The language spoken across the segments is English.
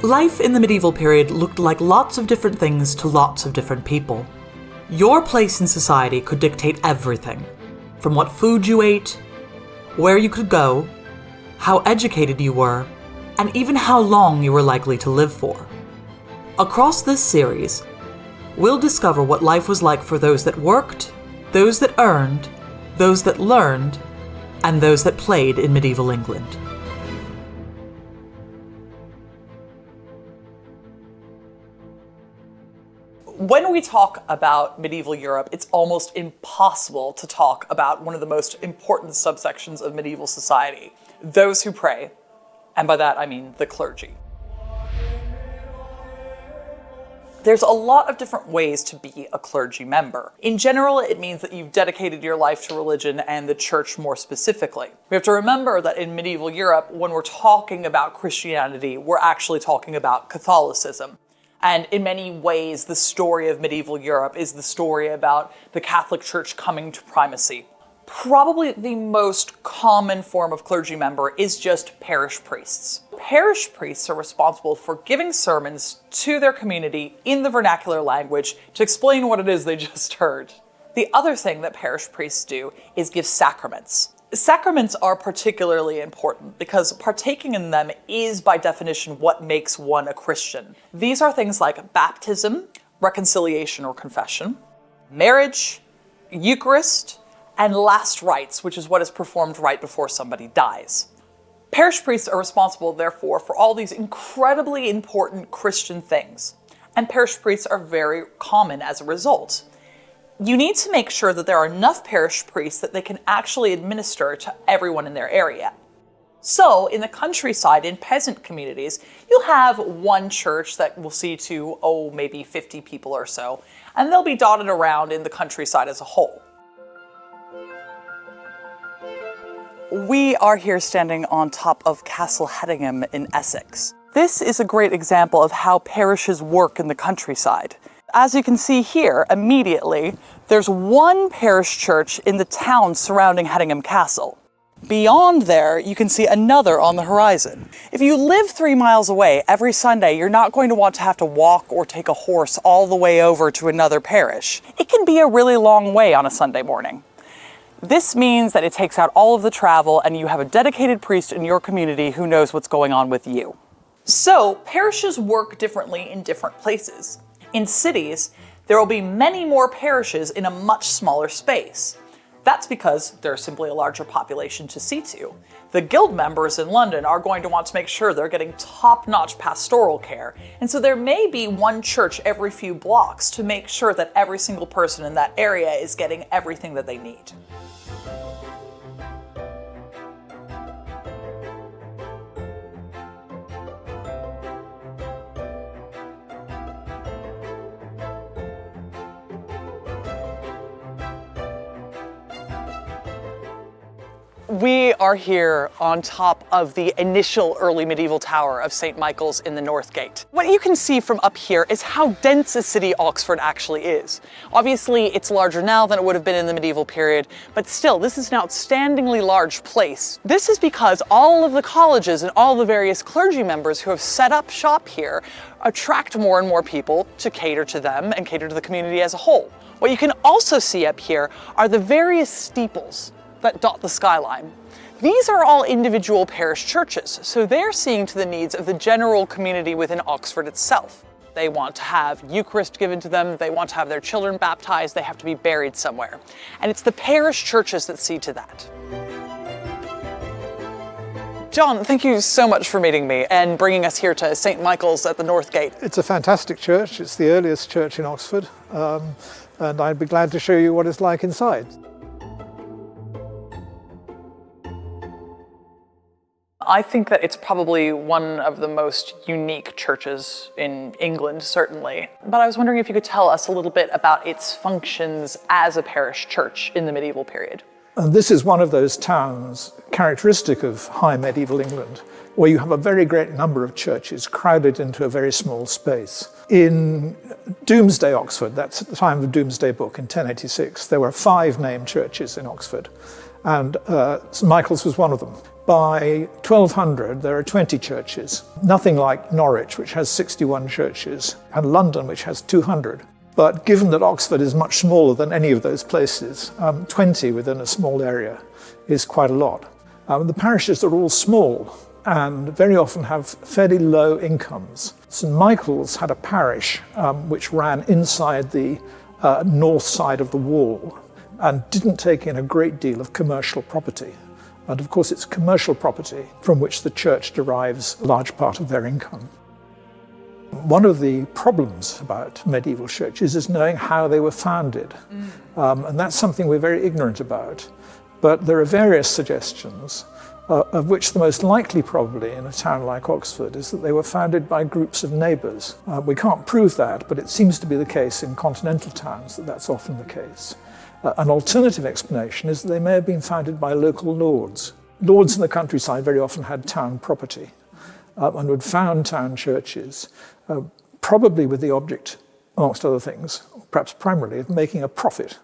Life in the medieval period looked like lots of different things to lots of different people. Your place in society could dictate everything, from what food you ate, where you could go, how educated you were, and even how long you were likely to live for. Across this series, we'll discover what life was like for those that worked, those that earned, those that learned, and those that played in medieval England. When we talk about medieval Europe, it's almost impossible to talk about one of the most important subsections of medieval society, those who pray, and by that I mean the clergy. There's a lot of different ways to be a clergy member. In general, it means that you've dedicated your life to religion and the church more specifically. We have to remember that in medieval Europe, when we're talking about Christianity, we're actually talking about Catholicism. And in many ways, the story of medieval Europe is the story about the Catholic Church coming to primacy. Probably the most common form of clergy member is just parish priests. Parish priests are responsible for giving sermons to their community in the vernacular language to explain what it is they just heard. The other thing that parish priests do is give sacraments. Sacraments are particularly important because partaking in them is by definition what makes one a Christian. These are things like baptism, reconciliation or confession, marriage, Eucharist, and last rites, which is what is performed right before somebody dies. Parish priests are responsible, therefore, for all these incredibly important Christian things, and parish priests are very common as a result. You need to make sure that there are enough parish priests that they can actually administer to everyone in their area. So, in the countryside, in peasant communities, you'll have one church that will see to, maybe 50 people or so, and they'll be dotted around in the countryside as a whole. We are here standing on top of Castle Hedingham in Essex. This is a great example of how parishes work in the countryside. As you can see here, immediately, there's one parish church in the town surrounding Hedingham Castle. Beyond there, you can see another on the horizon. If you live 3 miles away, every Sunday, you're not going to want to have to walk or take a horse all the way over to another parish. It can be a really long way on a Sunday morning. This means that it takes out all of the travel and you have a dedicated priest in your community who knows what's going on with you. So, parishes work differently in different places. In cities, there will be many more parishes in a much smaller space. That's because there's simply a larger population to see to. The guild members in London are going to want to make sure they're getting top-notch pastoral care, and so there may be one church every few blocks to make sure that every single person in that area is getting everything that they need. We are here on top of the initial early medieval tower of St. Michael's in the North Gate. What you can see from up here is how dense a city Oxford actually is. Obviously, it's larger now than it would have been in the medieval period, but still, this is an outstandingly large place. This is because all of the colleges and all the various clergy members who have set up shop here attract more and more people to cater to them and cater to the community as a whole. What you can also see up here are the various steeples that dot the skyline. These are all individual parish churches, so they're seeing to the needs of the general community within Oxford itself. They want to have Eucharist given to them, they want to have their children baptized, they have to be buried somewhere. And it's the parish churches that see to that. John, thank you so much for meeting me and bringing us here to St. Michael's at the North Gate. It's a fantastic church. It's the earliest church in Oxford, and I'd be glad to show you what it's like inside. I think that it's probably one of the most unique churches in England, certainly. But I was wondering if you could tell us a little bit about its functions as a parish church in the medieval period. And this is one of those towns characteristic of high medieval England, where you have a very great number of churches crowded into a very small space. In Domesday Oxford, that's at the time of the Domesday Book in 1086, there were 5 named churches in Oxford. and St Michael's was one of them. By 1200, there are 20 churches, nothing like Norwich, which has 61 churches, and London, which has 200. But given that Oxford is much smaller than any of those places, 20 within a small area is quite a lot. The parishes are all small and very often have fairly low incomes. St Michael's had a parish which ran inside the north side of the wall and didn't take in a great deal of commercial property. And of course it's commercial property from which the church derives a large part of their income. One of the problems about medieval churches is knowing how they were founded. And that's something we're very ignorant about. But there are various suggestions, of which the most likely probably in a town like Oxford is that they were founded by groups of neighbours. We can't prove that, but it seems to be the case in continental towns that that's often the case. An alternative explanation is that they may have been founded by local lords. Lords in the countryside very often had town property and would found town churches, probably with the object, amongst other things, perhaps primarily, of making a profit.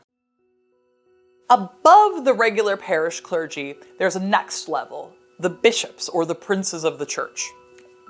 Above the regular parish clergy, there's a next level, the bishops, or the princes of the church.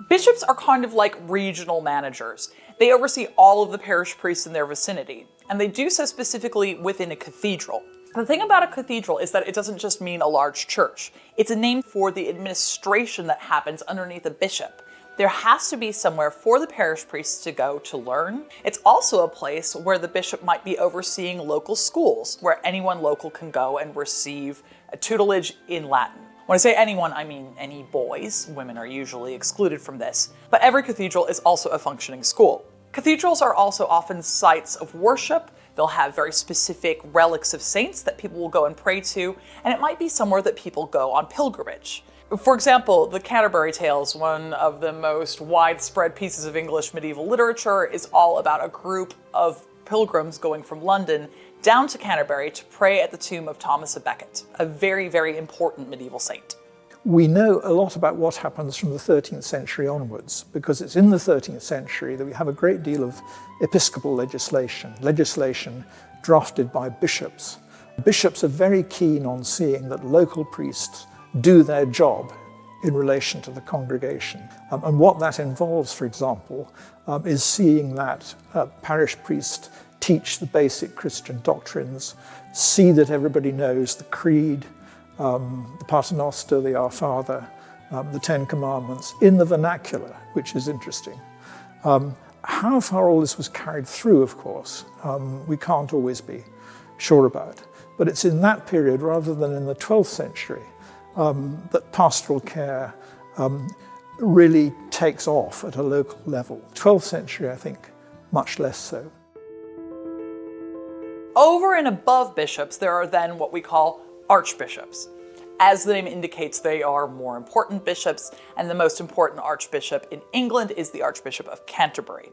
Bishops are kind of like regional managers. They oversee all of the parish priests in their vicinity, and they do so specifically within a cathedral. The thing about a cathedral is that it doesn't just mean a large church. It's a name for the administration that happens underneath a bishop. There has to be somewhere for the parish priests to go to learn. It's also a place where the bishop might be overseeing local schools, where anyone local can go and receive a tutelage in Latin. When I say anyone, I mean any boys. Women are usually excluded from this. But every cathedral is also a functioning school. Cathedrals are also often sites of worship. They'll have very specific relics of saints that people will go and pray to, and it might be somewhere that people go on pilgrimage. For example, the Canterbury Tales, one of the most widespread pieces of English medieval literature, is all about a group of pilgrims going from London down to Canterbury to pray at the tomb of Thomas à Becket, a very, very important medieval saint. We know a lot about what happens from the 13th century onwards, because it's in the 13th century that we have a great deal of episcopal legislation drafted by bishops. Bishops are very keen on seeing that local priests do their job in relation to the congregation. And what that involves, for example, is seeing that parish priests teach the basic Christian doctrines, see that everybody knows the creed, the Paternoster, the Our Father, the Ten Commandments, in the vernacular, which is interesting. How far all this was carried through, of course, we can't always be sure about. But it's in that period, rather than in the 12th century, that pastoral care really takes off at a local level. 12th century, I think, much less so. Over and above bishops, there are then what we call archbishops. As the name indicates, they are more important bishops, and the most important archbishop in England is the Archbishop of Canterbury.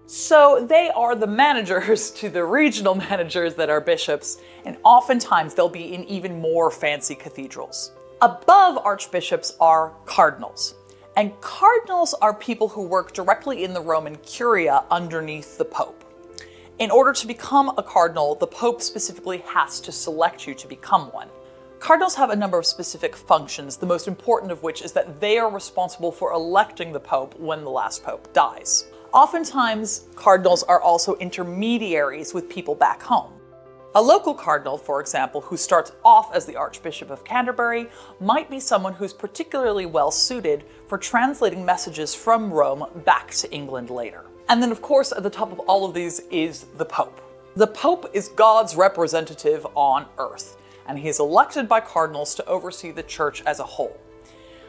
So they are the managers to the regional managers that are bishops, and oftentimes they'll be in even more fancy cathedrals. Above archbishops are cardinals. And cardinals are people who work directly in the Roman Curia underneath the Pope. In order to become a cardinal, the Pope specifically has to select you to become one. Cardinals have a number of specific functions, the most important of which is that they are responsible for electing the Pope when the last Pope dies. Oftentimes, cardinals are also intermediaries with people back home. A local cardinal, for example, who starts off as the Archbishop of Canterbury, might be someone who's particularly well suited for translating messages from Rome back to England later. And then, of course, at the top of all of these is the Pope. The Pope is God's representative on earth, and he is elected by cardinals to oversee the church as a whole.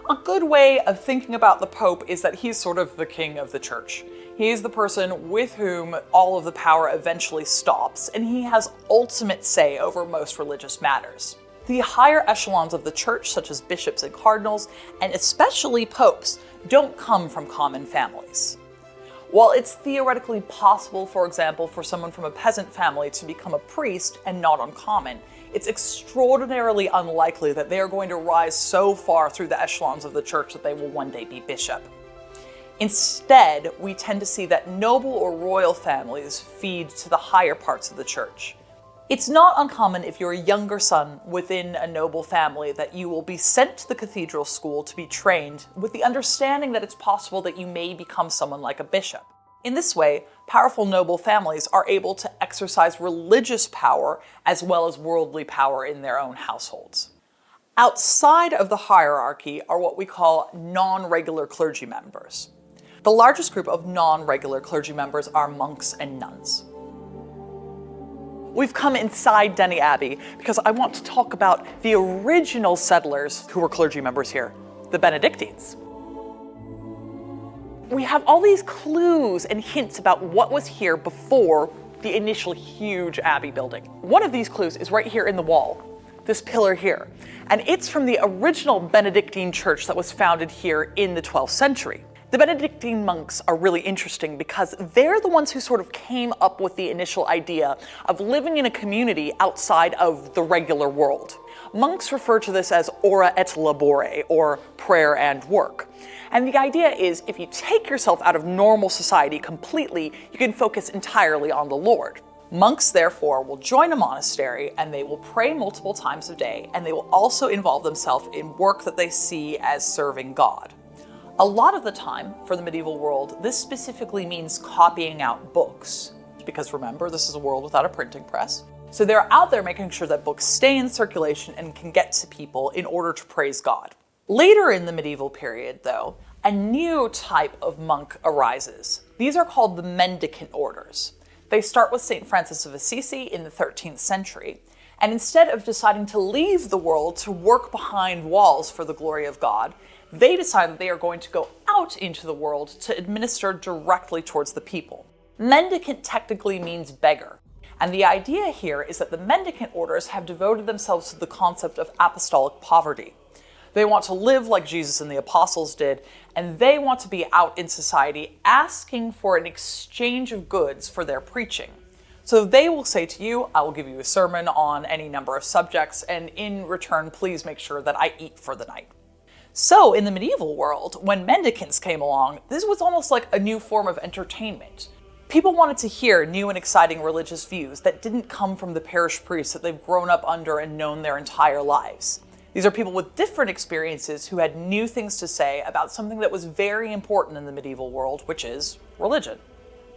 A good way of thinking about the Pope is that he's sort of the king of the church. He is the person with whom all of the power eventually stops, and he has ultimate say over most religious matters. The higher echelons of the church, such as bishops and cardinals, and especially popes, don't come from common families. While it's theoretically possible, for example, for someone from a peasant family to become a priest and not uncommon, it's extraordinarily unlikely that they are going to rise so far through the echelons of the church that they will one day be bishop. Instead, we tend to see that noble or royal families feed to the higher parts of the church. It's not uncommon if you're a younger son within a noble family that you will be sent to the cathedral school to be trained with the understanding that it's possible that you may become someone like a bishop. In this way, powerful noble families are able to exercise religious power as well as worldly power in their own households. Outside of the hierarchy are what we call non-regular clergy members. The largest group of non-regular clergy members are monks and nuns. We've come inside Denny Abbey because I want to talk about the original settlers who were clergy members here, the Benedictines. We have all these clues and hints about what was here before the initial huge abbey building. One of these clues is right here in the wall, this pillar here, and it's from the original Benedictine church that was founded here in the 12th century. The Benedictine monks are really interesting because they're the ones who sort of came up with the initial idea of living in a community outside of the regular world. Monks refer to this as ora et labore, or prayer and work. And the idea is if you take yourself out of normal society completely, you can focus entirely on the Lord. Monks, therefore, will join a monastery and they will pray multiple times a day, and they will also involve themselves in work that they see as serving God. A lot of the time, for the medieval world, this specifically means copying out books. Because remember, this is a world without a printing press. So they're out there making sure that books stay in circulation and can get to people in order to praise God. Later in the medieval period, though, a new type of monk arises. These are called the mendicant orders. They start with St. Francis of Assisi in the 13th century. And instead of deciding to leave the world to work behind walls for the glory of God, they decide that they are going to go out into the world to administer directly towards the people. Mendicant technically means beggar, and the idea here is that the mendicant orders have devoted themselves to the concept of apostolic poverty. They want to live like Jesus and the apostles did, and they want to be out in society asking for an exchange of goods for their preaching. So they will say to you, I will give you a sermon on any number of subjects, and in return, please make sure that I eat for the night. So in the medieval world, when mendicants came along, this was almost like a new form of entertainment. People wanted to hear new and exciting religious views that didn't come from the parish priests that they've grown up under and known their entire lives. These are people with different experiences who had new things to say about something that was very important in the medieval world, which is religion.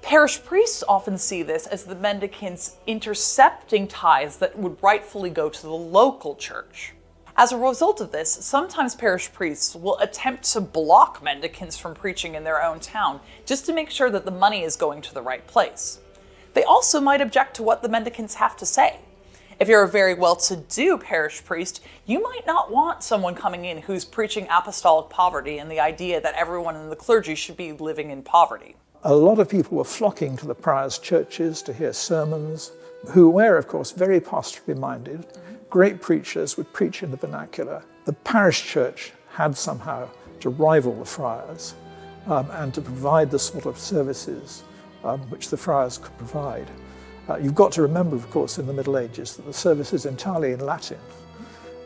Parish priests often see this as the mendicants intercepting tithes that would rightfully go to the local church. As a result of this, sometimes parish priests will attempt to block mendicants from preaching in their own town just to make sure that the money is going to the right place. They also might object to what the mendicants have to say. If you're a very well-to-do parish priest, you might not want someone coming in who's preaching apostolic poverty and the idea that everyone in the clergy should be living in poverty. A lot of people were flocking to the priors' churches to hear sermons, who were, of course, very pastorally minded. Great preachers would preach in the vernacular. The parish church had somehow to rival the friars and to provide the sort of services which the friars could provide. You've got to remember, of course, in the Middle Ages that the service is entirely in Latin,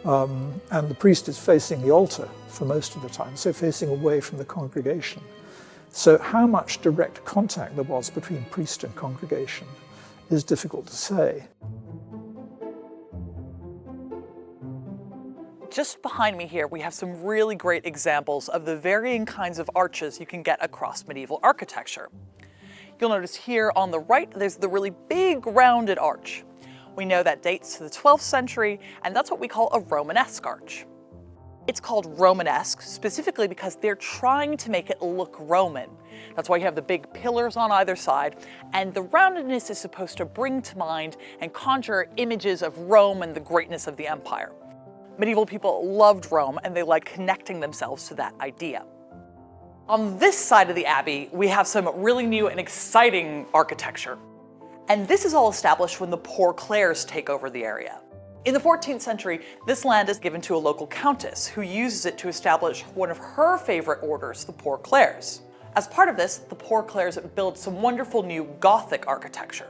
and the priest is facing the altar for most of the time, so facing away from the congregation. So how much direct contact there was between priest and congregation is difficult to say. Just behind me here, we have some really great examples of the varying kinds of arches you can get across medieval architecture. You'll notice here on the right, there's the really big rounded arch. We know that dates to the 12th century, and that's what we call a Romanesque arch. It's called Romanesque specifically because they're trying to make it look Roman. That's why you have the big pillars on either side, and the roundedness is supposed to bring to mind and conjure images of Rome and the greatness of the empire. Medieval people loved Rome, and they liked connecting themselves to that idea. On this side of the abbey, we have some really new and exciting architecture. And this is all established when the Poor Clares take over the area. In the 14th century, this land is given to a local countess who uses it to establish one of her favorite orders, the Poor Clares. As part of this, the Poor Clares build some wonderful new Gothic architecture.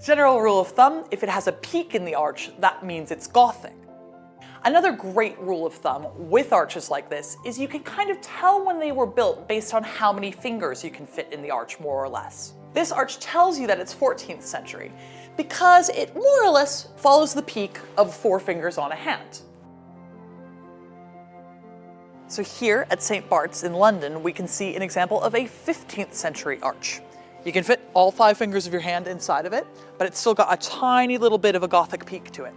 General rule of thumb, if it has a peak in the arch, that means it's Gothic. Another great rule of thumb with arches like this is you can kind of tell when they were built based on how many fingers you can fit in the arch, more or less. This arch tells you that it's 14th century because it more or less follows the peak of 4 fingers on a hand. So here at St. Bart's in London, we can see an example of a 15th century arch. You can fit all 5 fingers of your hand inside of it, but it's still got a tiny little bit of a Gothic peak to it.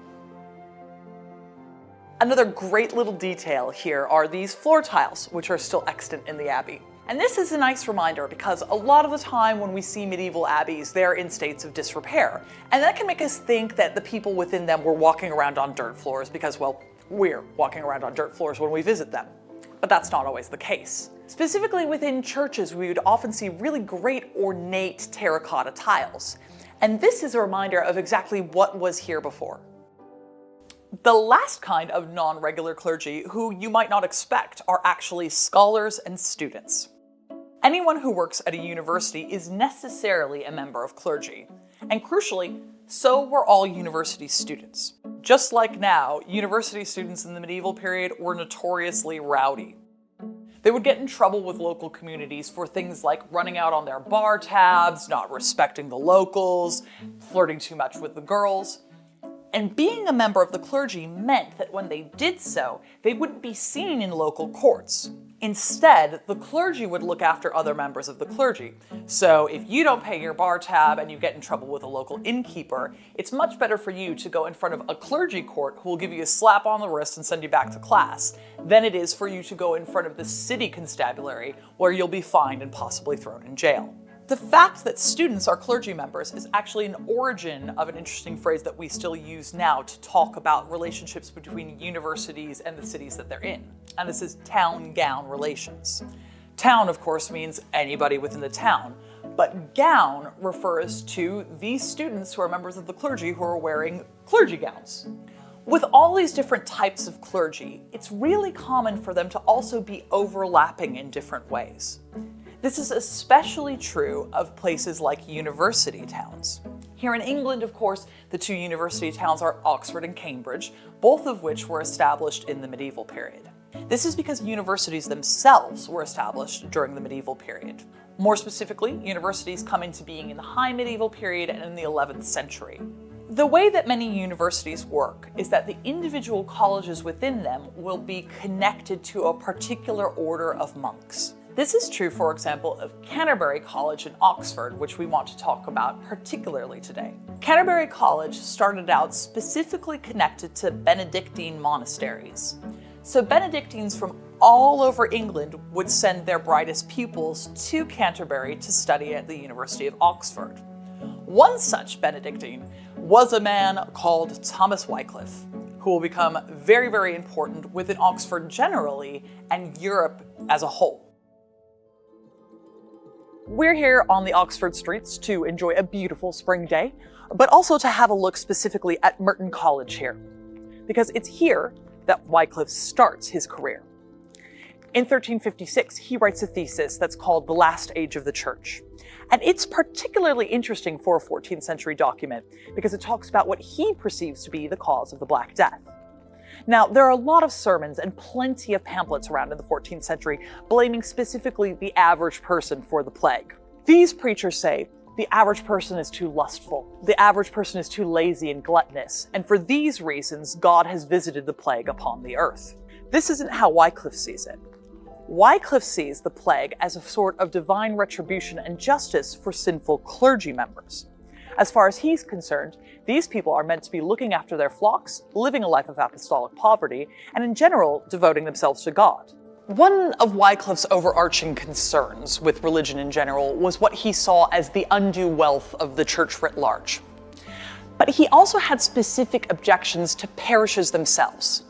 Another great little detail here are these floor tiles, which are still extant in the abbey. And this is a nice reminder because a lot of the time when we see medieval abbeys, they're in states of disrepair. And that can make us think that the people within them were walking around on dirt floors because, well, we're walking around on dirt floors when we visit them. But that's not always the case. Specifically within churches, we would often see really great ornate terracotta tiles. And this is a reminder of exactly what was here before. The last kind of non-regular clergy who you might not expect are actually scholars and students. Anyone who works at a university is necessarily a member of clergy. And crucially, so were all university students. Just like now, university students in the medieval period were notoriously rowdy. They would get in trouble with local communities for things like running out on their bar tabs, not respecting the locals, flirting too much with the girls. And being a member of the clergy meant that when they did so, they wouldn't be seen in local courts. Instead, the clergy would look after other members of the clergy. So if you don't pay your bar tab and you get in trouble with a local innkeeper, it's much better for you to go in front of a clergy court who will give you a slap on the wrist and send you back to class than it is for you to go in front of the city constabulary where you'll be fined and possibly thrown in jail. The fact that students are clergy members is actually an origin of an interesting phrase that we still use now to talk about relationships between universities and the cities that they're in. And this is town-gown relations. Town, of course, means anybody within the town, but gown refers to these students who are members of the clergy who are wearing clergy gowns. With all these different types of clergy, it's really common for them to also be overlapping in different ways. This is especially true of places like university towns. Here in England, of course, the 2 university towns are Oxford and Cambridge, both of which were established in the medieval period. This is because universities themselves were established during the medieval period. More specifically, universities come into being in the High Medieval period and in the 11th century. The way that many universities work is that the individual colleges within them will be connected to a particular order of monks. This is true, for example, of Canterbury College in Oxford, which we want to talk about particularly today. Canterbury College started out specifically connected to Benedictine monasteries. So Benedictines from all over England would send their brightest pupils to Canterbury to study at the University of Oxford. One such Benedictine was a man called Thomas Wycliffe, who will become very, very important within Oxford generally and Europe as a whole. We're here on the Oxford streets to enjoy a beautiful spring day, but also to have a look specifically at Merton College here, because it's here that Wycliffe starts his career. In 1356, he writes a thesis that's called The Last Age of the Church. And it's particularly interesting for a 14th century document because it talks about what he perceives to be the cause of the Black Death. Now, there are a lot of sermons and plenty of pamphlets around in the 14th century blaming specifically the average person for the plague. These preachers say the average person is too lustful, the average person is too lazy and gluttonous, and for these reasons, God has visited the plague upon the earth. This isn't how Wycliffe sees it. Wycliffe sees the plague as a sort of divine retribution and justice for sinful clergy members. As far as he's concerned, these people are meant to be looking after their flocks, living a life of apostolic poverty, and in general, devoting themselves to God. One of Wycliffe's overarching concerns with religion in general was what he saw as the undue wealth of the church writ large. But he also had specific objections to parishes themselves.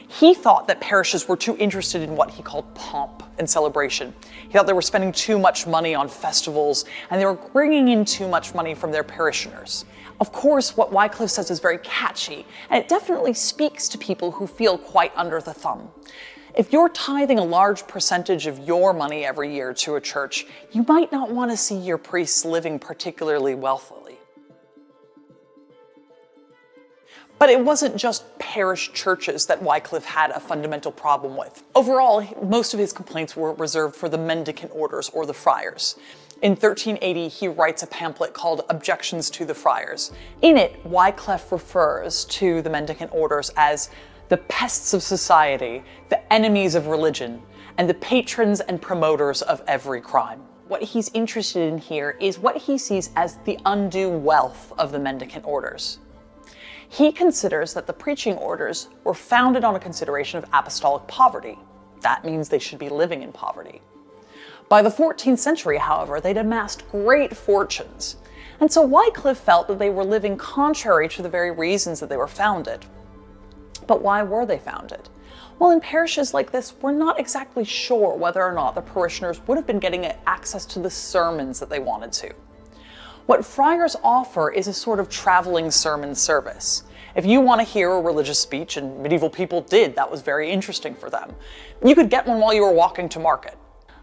He thought that parishes were too interested in what he called pomp and celebration. He thought they were spending too much money on festivals, and they were bringing in too much money from their parishioners. Of course, what Wycliffe says is very catchy, and it definitely speaks to people who feel quite under the thumb. If you're tithing a large percentage of your money every year to a church, you might not want to see your priests living particularly wealthily. But it wasn't just parish churches that Wycliffe had a fundamental problem with. Overall, most of his complaints were reserved for the mendicant orders or the friars. In 1380, he writes a pamphlet called Objections to the Friars. In it, Wycliffe refers to the mendicant orders as the pests of society, the enemies of religion, and the patrons and promoters of every crime. What he's interested in here is what he sees as the undue wealth of the mendicant orders. He considers that the preaching orders were founded on a consideration of apostolic poverty. That means they should be living in poverty. By the 14th century, however, they'd amassed great fortunes, and so Wycliffe felt that they were living contrary to the very reasons that they were founded. But why were they founded? Well, in parishes like this, we're not exactly sure whether or not the parishioners would have been getting access to the sermons that they wanted to. What friars offer is a sort of traveling sermon service. If you want to hear a religious speech, and medieval people did, that was very interesting for them, you could get one while you were walking to market.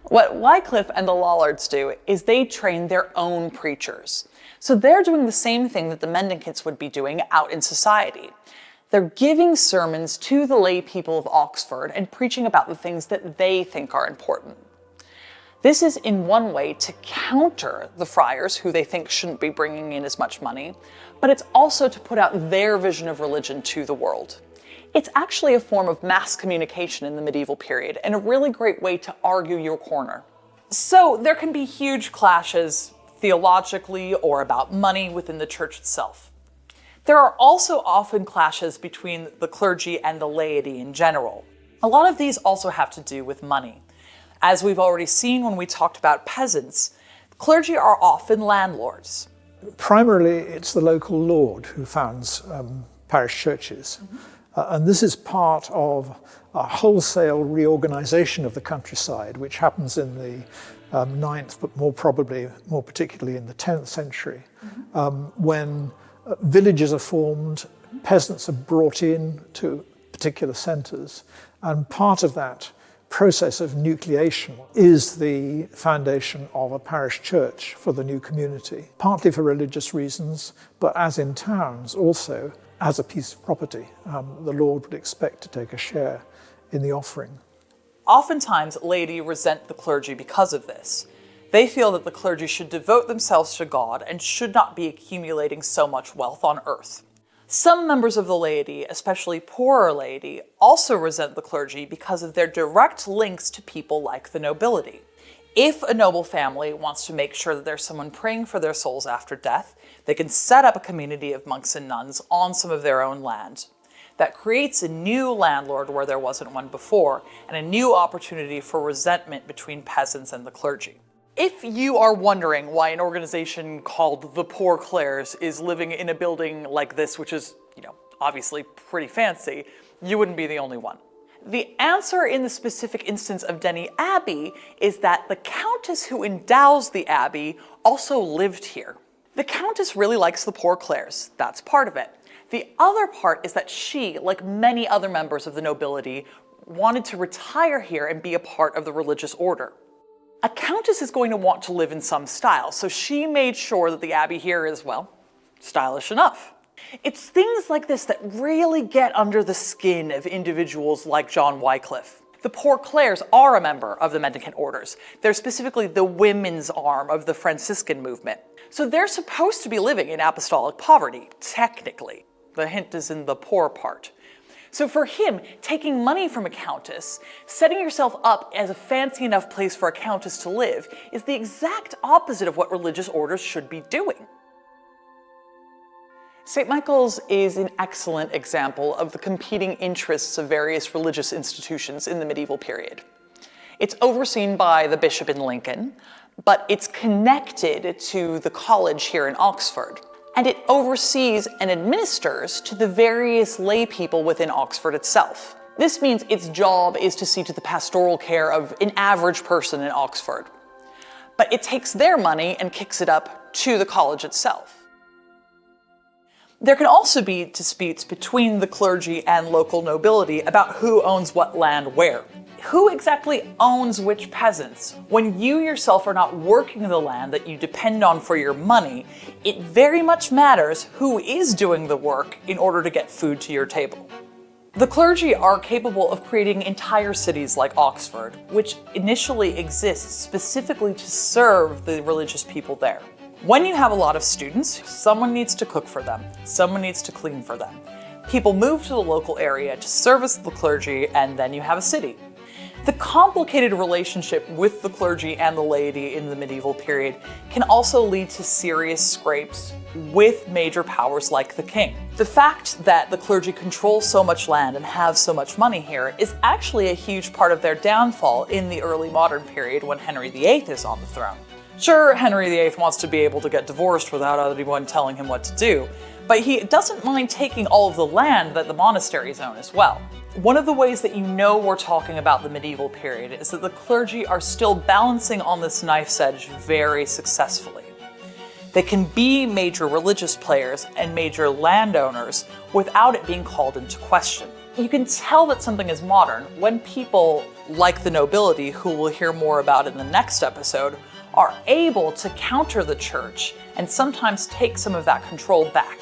What Wycliffe and the Lollards do is they train their own preachers. So they're doing the same thing that the mendicants would be doing out in society. They're giving sermons to the lay people of Oxford and preaching about the things that they think are important. This is in one way to counter the friars who they think shouldn't be bringing in as much money, but it's also to put out their vision of religion to the world. It's actually a form of mass communication in the medieval period and a really great way to argue your corner. So there can be huge clashes theologically or about money within the church itself. There are also often clashes between the clergy and the laity in general. A lot of these also have to do with money. As we've already seen when we talked about peasants, clergy are often landlords. Primarily, it's the local lord who founds parish churches. And this is part of a wholesale reorganization of the countryside, which happens in the 9th, but more particularly in the 10th century, when villages are formed, peasants are brought in to particular centres, and part of that process of nucleation is the foundation of a parish church for the new community, partly for religious reasons, but as in towns also, as a piece of property, the Lord would expect to take a share in the offering. Oftentimes, laity resent the clergy because of this. They feel that the clergy should devote themselves to God and should not be accumulating so much wealth on earth. Some members of the laity, especially poorer laity, also resent the clergy because of their direct links to people like the nobility. If a noble family wants to make sure that there's someone praying for their souls after death, they can set up a community of monks and nuns on some of their own land. That creates a new landlord where there wasn't one before, and a new opportunity for resentment between peasants and the clergy. If you are wondering why an organization called the Poor Clares is living in a building like this, which is, obviously pretty fancy, you wouldn't be the only one. The answer in the specific instance of Denny Abbey is that the countess who endows the abbey also lived here. The countess really likes the Poor Clares. That's part of it. The other part is that she, like many other members of the nobility, wanted to retire here and be a part of the religious order. A countess is going to want to live in some style, so she made sure that the abbey here is, stylish enough. It's things like this that really get under the skin of individuals like John Wycliffe. The Poor Clares are a member of the mendicant orders. They're specifically the women's arm of the Franciscan movement. So they're supposed to be living in apostolic poverty, technically. The hint is in the poor part. So for him, taking money from a countess, setting yourself up as a fancy enough place for a countess to live, is the exact opposite of what religious orders should be doing. St. Michael's is an excellent example of the competing interests of various religious institutions in the medieval period. It's overseen by the bishop in Lincoln, but it's connected to the college here in Oxford. And it oversees and administers to the various lay people within Oxford itself. This means its job is to see to the pastoral care of an average person in Oxford. But it takes their money and kicks it up to the college itself. There can also be disputes between the clergy and local nobility about who owns what land where. Who exactly owns which peasants? When you yourself are not working the land that you depend on for your money, it very much matters who is doing the work in order to get food to your table. The clergy are capable of creating entire cities like Oxford, which initially exists specifically to serve the religious people there. When you have a lot of students, someone needs to cook for them, someone needs to clean for them. People move to the local area to service the clergy, and then you have a city. The complicated relationship with the clergy and the laity in the medieval period can also lead to serious scrapes with major powers like the king. The fact that the clergy control so much land and have so much money here is actually a huge part of their downfall in the early modern period when Henry VIII is on the throne. Sure, Henry VIII wants to be able to get divorced without anyone telling him what to do, but he doesn't mind taking all of the land that the monasteries own as well. One of the ways that you know we're talking about the medieval period is that the clergy are still balancing on this knife's edge very successfully. They can be major religious players and major landowners without it being called into question. You can tell that something is modern when people, like the nobility, who we'll hear more about in the next episode, are able to counter the church and sometimes take some of that control back.